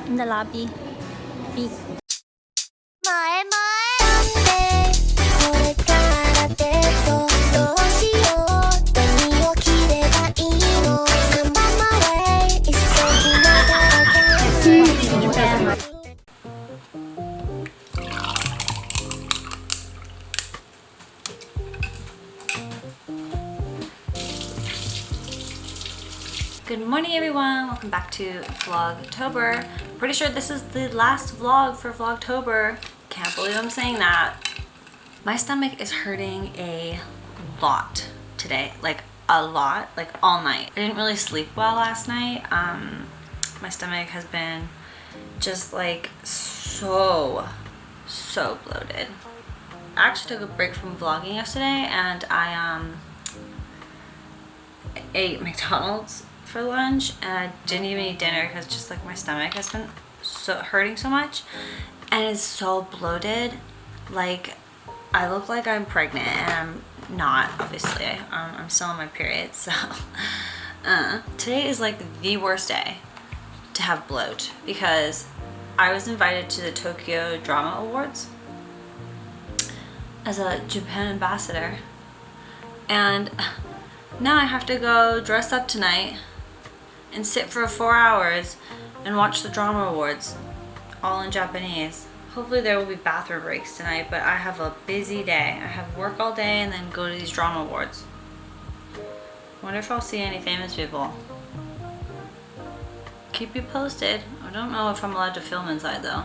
in the lobby. Beep. Good morning everyone, welcome back to VLOGTOBER. Pretty sure this is the last vlog for VLOGTOBER. Can't believe I'm saying that. My stomach is hurting a lot today, like a lot, like all night. I didn't really sleep well last night. My stomach has been just like so bloated. I actually took a break from vlogging yesterday and I ate McDonald's for lunch and I didn't even eat dinner because just like my stomach has been hurting so much and it's so bloated. Like I look like I'm pregnant and I'm not, obviously. I'm still on my period, so today is like the worst day to have bloat because I was invited to the Tokyo Drama Awards as a Japan ambassador and now I have to go dress up tonight and sit for 4 hours and watch the drama awards all in Japanese. Hopefully there will be bathroom breaks tonight, but I have a busy day. I have work all day and then go to these drama awards. Wonder if I'll see any famous people. Keep you posted. I don't know if I'm allowed to film inside though.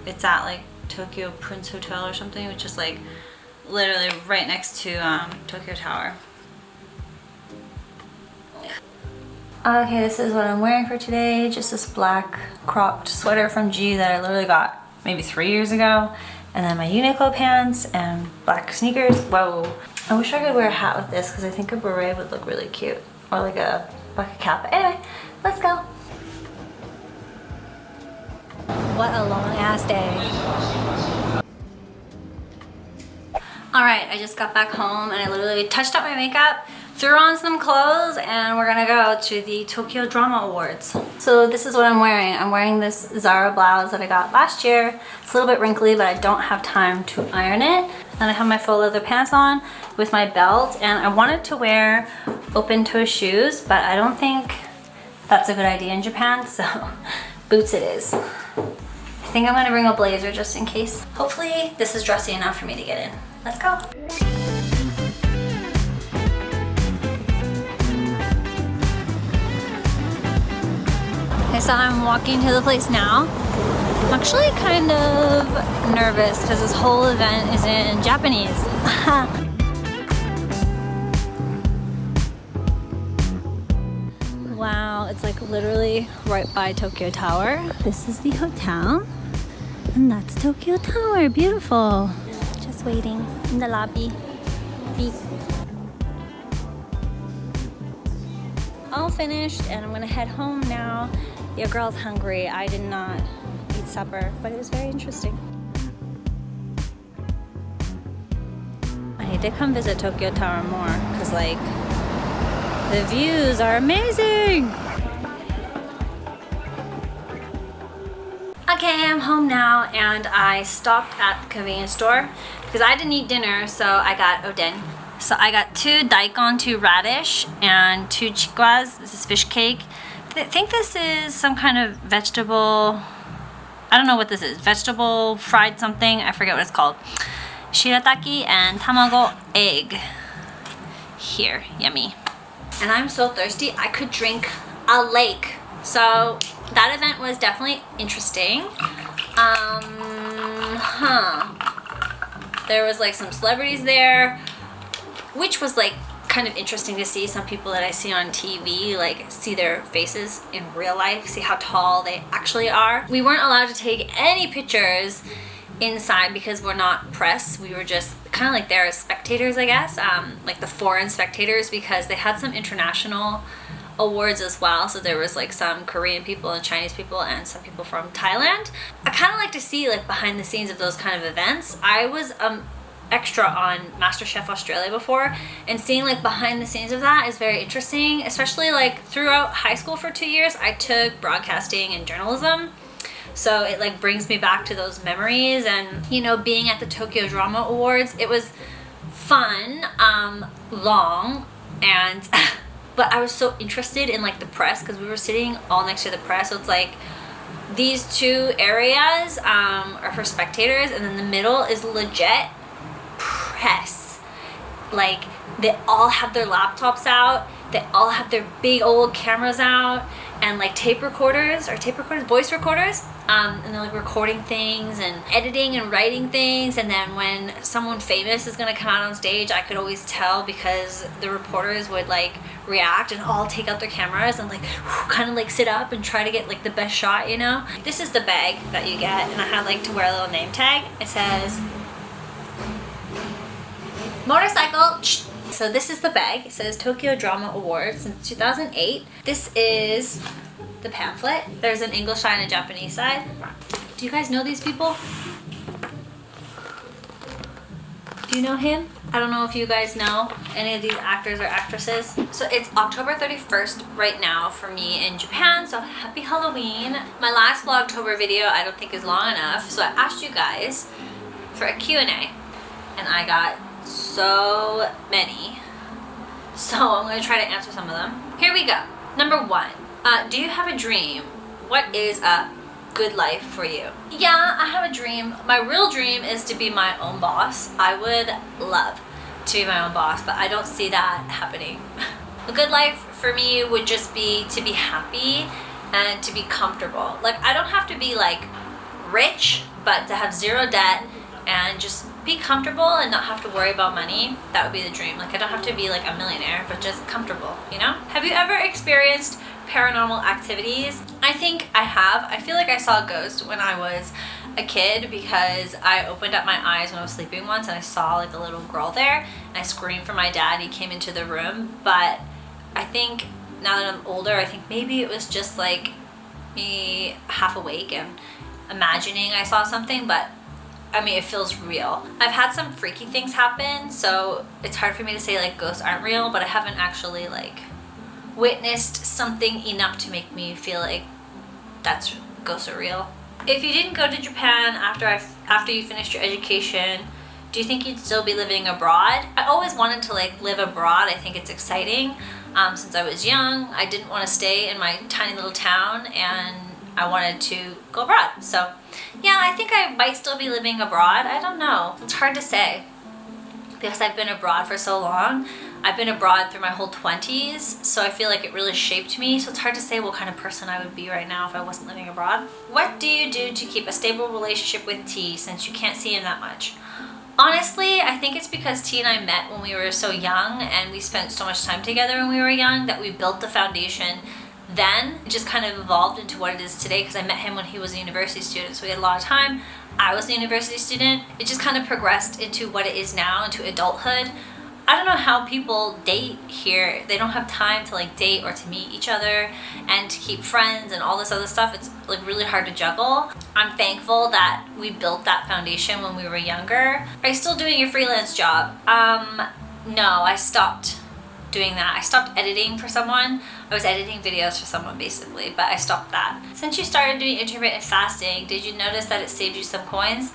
It's at like Tokyo Prince Hotel or something, which is like literally right next to Tokyo Tower. Okay, this is what I'm wearing for today. Just this black cropped sweater from G that I literally got maybe 3 years ago. And then my Uniqlo pants and black sneakers. Whoa. I wish I could wear a hat with this because I think a beret would look really cute. Or like a bucket cap. But anyway, let's go. What a long ass day. Alright, I just got back home and I literally touched up my makeup, threw on some clothes, and we're gonna go to the Tokyo Drama Awards. So this is what I'm wearing. I'm wearing this Zara blouse that I got last year. It's a little bit wrinkly, but I don't have time to iron it. Then I have my faux leather pants on with my belt, and I wanted to wear open-toe shoes, but I don't think that's a good idea in Japan, so boots it is. I think I'm gonna bring a blazer just in case. Hopefully this is dressy enough for me to get in. Let's go. Okay, so I'm walking to the place now. I'm actually kind of nervous because this whole event is in Japanese. Wow, it's like literally right by Tokyo Tower. This is the hotel, and that's Tokyo Tower. Beautiful. Just waiting in the lobby. Beep. All finished, and I'm gonna head home now. Your girl's hungry. I did not eat supper, but it was very interesting. I need to come visit Tokyo Tower more because like the views are amazing. Okay, I'm home now and I stopped at the convenience store because I didn't eat dinner, so I got oden. So I got 2 daikon, 2 radish, and 2 chikwas. This is fish cake. I think this is some kind of vegetable, I don't know what this is. Vegetable fried something, I forget what it's called. Shirataki and tamago egg. Here, yummy. And I'm so thirsty, I could drink a lake. So that event was definitely interesting. There was like some celebrities there, which was like kind of interesting to see. Some people that I see on TV, like see their faces in real life, see how tall they actually are. We weren't allowed to take any pictures inside because we're not press. We were just kind of like there as spectators, I guess, like the foreign spectators, because they had some international awards as well. So there was like some Korean people and Chinese people and some people from Thailand. I kind of like to see like behind the scenes of those kind of events. I was extra on MasterChef Australia before, and seeing like behind the scenes of that is very interesting, especially like throughout high school for 2 years I took broadcasting and journalism, so it like brings me back to those memories. And you know, being at the Tokyo Drama Awards, it was fun, long, and but I was so interested in like the press because we were sitting all next to the press, so it's like these two areas are for spectators, and then the middle is legit press. Like they all have their laptops out, they all have their big old cameras out, and like voice recorders, and they're like recording things and editing and writing things. And then when someone famous is gonna come out on stage, I could always tell because the reporters would like react and all take out their cameras and like kind of like sit up and try to get like the best shot, you know. This is the bag that you get, and I had like to wear a little name tag. It says motorcycle. So this is the bag. It says Tokyo Drama Awards since 2008. This is the pamphlet. There's an English side and a Japanese side. Do you guys know these people? Do you know him? I don't know if you guys know any of these actors or actresses. So it's October 31st right now for me in Japan, so happy Halloween. My last Vlogtober video I don't think is long enough, so I asked you guys for a Q&A, and I got so many. So I'm going to try to answer some of them. Here we go. Number 1. Do you have a dream? What is a good life for you? Yeah, I have a dream. My real dream is to be my own boss. I would love to be my own boss, but I don't see that happening. A good life for me would just be to be happy and to be comfortable. Like, I don't have to be like rich, but to have zero debt and just be comfortable and not have to worry about money. That would be the dream. Like, I don't have to be like a millionaire, but just comfortable, you know? Have you ever experienced paranormal activities? I think I have. I feel like I saw a ghost when I was a kid because I opened up my eyes when I was sleeping once and I saw like a little girl there, and I screamed for my dad. He came into the room, but I think now that I'm older, I think maybe it was just like me half awake and imagining I saw something, but I mean, it feels real. I've had some freaky things happen, so it's hard for me to say like ghosts aren't real, but I haven't actually like witnessed something enough to make me feel like that's ghosts are real. If you didn't go to Japan after you finished your education, do you think you'd still be living abroad? I always wanted to like live abroad. I think it's exciting. Since I was young, I didn't want to stay in my tiny little town, and I wanted to go abroad. So yeah, I think I might still be living abroad. I don't know. It's hard to say because I've been abroad for so long. I've been abroad through my whole 20s, so I feel like it really shaped me. So it's hard to say what kind of person I would be right now if I wasn't living abroad. What do you do to keep a stable relationship with T since you can't see him that much? Honestly, I think it's because T and I met when we were so young, and we spent so much time together when we were young that we built the foundation. Then it just kind of evolved into what it is today because I met him when he was a university student, so we had a lot of time. I was a university student. It just kind of progressed into what it is now, into adulthood. I don't know how people date here. They don't have time to like date or to meet each other and to keep friends and all this other stuff. It's like really hard to juggle. I'm thankful that we built that foundation when we were younger. Are you still doing your freelance job? No, I stopped doing that. I stopped editing for someone. I was editing videos for someone basically, but I stopped that. Since you started doing intermittent fasting, did you notice that it saved you some coins?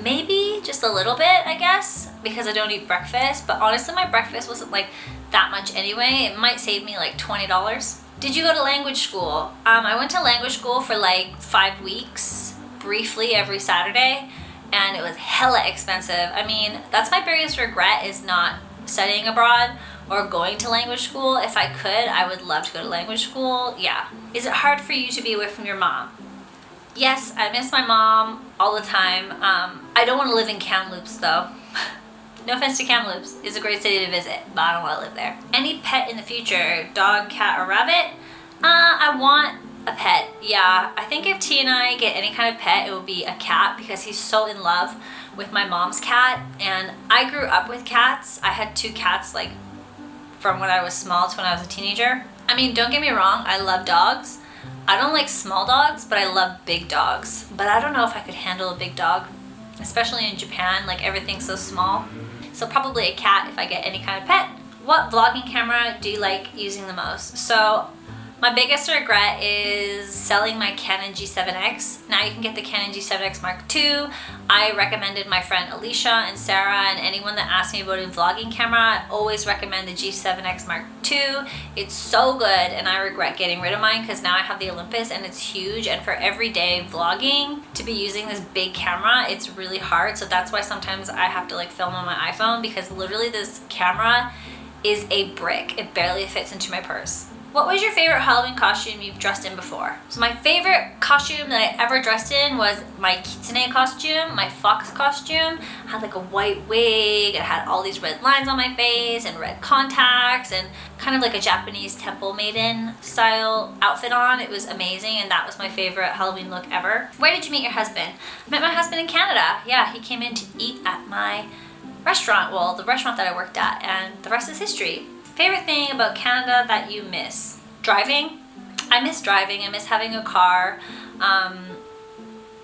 Maybe just a little bit, I guess, because I don't eat breakfast, but honestly my breakfast wasn't like that much anyway. It might save me like $20. Did you go to language school? I went to language school for like 5 weeks, briefly every Saturday, and it was hella expensive. I mean, that's my biggest regret, is not studying abroad or going to language school. If I could, I would love to go to language school. Yeah. Is it hard for you to be away from your mom? Yes, I miss my mom all the time. I don't want to live in Kamloops though. No offense to Kamloops, it's a great city to visit, but I don't want to live there. Any pet in the future, dog, cat, or rabbit? I want a pet, yeah. I think if T and I get any kind of pet, it will be a cat because he's so in love with my mom's cat, and I grew up with cats. I had 2 cats like from when I was small to when I was a teenager. I mean, don't get me wrong, I love dogs. I don't like small dogs, but I love big dogs. But I don't know if I could handle a big dog. especially in Japan, like everything's so small. So probably a cat if I get any kind of pet. What vlogging camera do you like using the most? So my biggest regret is selling my Canon G7X. Now you can get the Canon G7X Mark II. I recommended my friend Alicia and Sarah and anyone that asked me about a vlogging camera, I always recommend the G7X Mark II. It's so good, and I regret getting rid of mine because now I have the Olympus and it's huge, and for everyday vlogging to be using this big camera, it's really hard. So that's why sometimes I have to like film on my iPhone, because literally this camera is a brick. It barely fits into my purse. What was your favorite Halloween costume you've dressed in before? So my favorite costume that I ever dressed in was my kitsune costume, my fox costume. I had like a white wig, it had all these red lines on my face and red contacts and kind of like a Japanese temple maiden style outfit on. It was amazing, and that was my favorite Halloween look ever. Where did you meet your husband? I met my husband in Canada. Yeah, he came in to eat at my restaurant, well, the restaurant that I worked at, and the rest is history. Favorite thing about Canada that you miss? Driving. I miss driving. I miss having a car.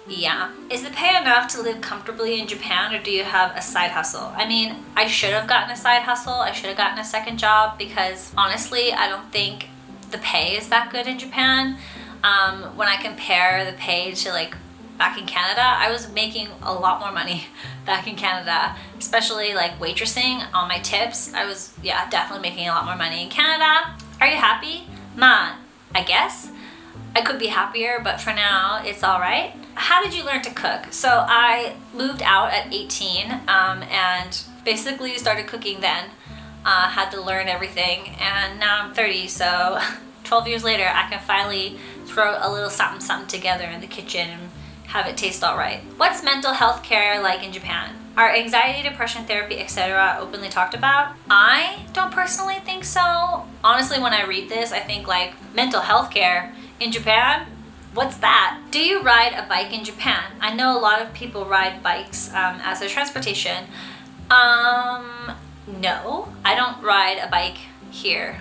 Yeah. Is the pay enough to live comfortably in Japan, or do you have a side hustle? I mean, I should have gotten a side hustle. I should have gotten a second job, because honestly, I don't think the pay is that good in Japan. When I compare the pay to like back in Canada, I was making a lot more money back in Canada, especially like waitressing on my tips. I was, yeah, definitely making a lot more money in Canada. Are you happy? Man, I guess. I could be happier, but for now, it's all right. How did you learn to cook? So I moved out at 18 and basically started cooking then. Had to learn everything, and now I'm 30, so 12 years later, I can finally throw a little something something together in the kitchen and have it taste all right. What's mental health care like in Japan? Are anxiety, depression therapy, etc. openly talked about? I don't personally think so. Honestly, when I read this, I think like mental health care in Japan? What's that? Do you ride a bike in Japan? I know a lot of people ride bikes as their transportation. No, I don't ride a bike here.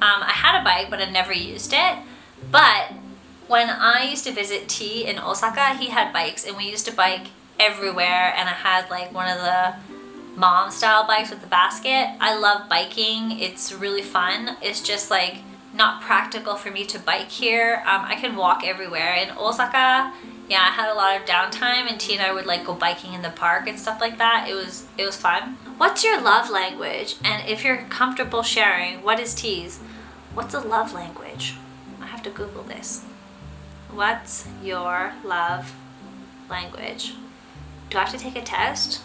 I had a bike, but I never used it. But when I used to visit T in Osaka, he had bikes, and we used to bike everywhere, and I had like one of the mom style bikes with the basket. I love biking. It's really fun. It's just like not practical for me to bike here. I can walk everywhere. In Osaka, yeah, I had a lot of downtime, and T and I would like go biking in the park and stuff like that. It was fun. What's your love language? And if you're comfortable sharing, what is T's? What's a love language? I have to Google this. What's your love language? Do I have to take a test?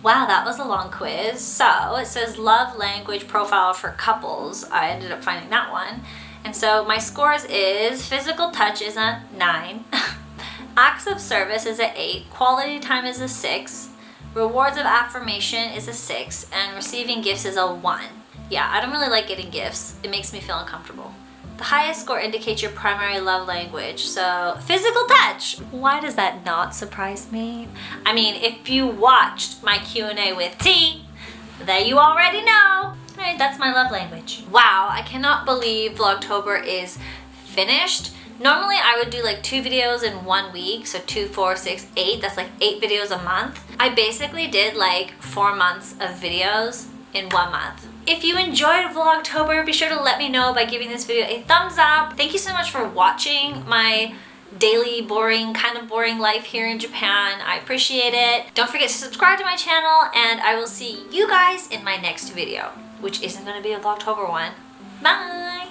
Wow, that was a long quiz. So it says love language profile for couples. I ended up finding that one. And so my scores is physical touch is a 9. Acts of service is a 8. Quality time is a 6. Rewards of affirmation is a 6. And receiving gifts is a 1. Yeah, I don't really like getting gifts. It makes me feel uncomfortable. The highest score indicates your primary love language, so physical touch. Why does that not surprise me? I mean, if you watched my Q&A with T, then you already know. Alright, that's my love language. Wow, I cannot believe Vlogtober is finished. Normally I would do like 2 videos in 1 week, so 2, 4, 6, 8. That's like 8 videos a month. I basically did like 4 months of videos in 1 month. If you enjoyed Vlogtober, be sure to let me know by giving this video a thumbs up. Thank you so much for watching my daily kind of boring life here in Japan. I appreciate it. Don't forget to subscribe to my channel, and I will see you guys in my next video, which isn't going to be a Vlogtober one. Bye!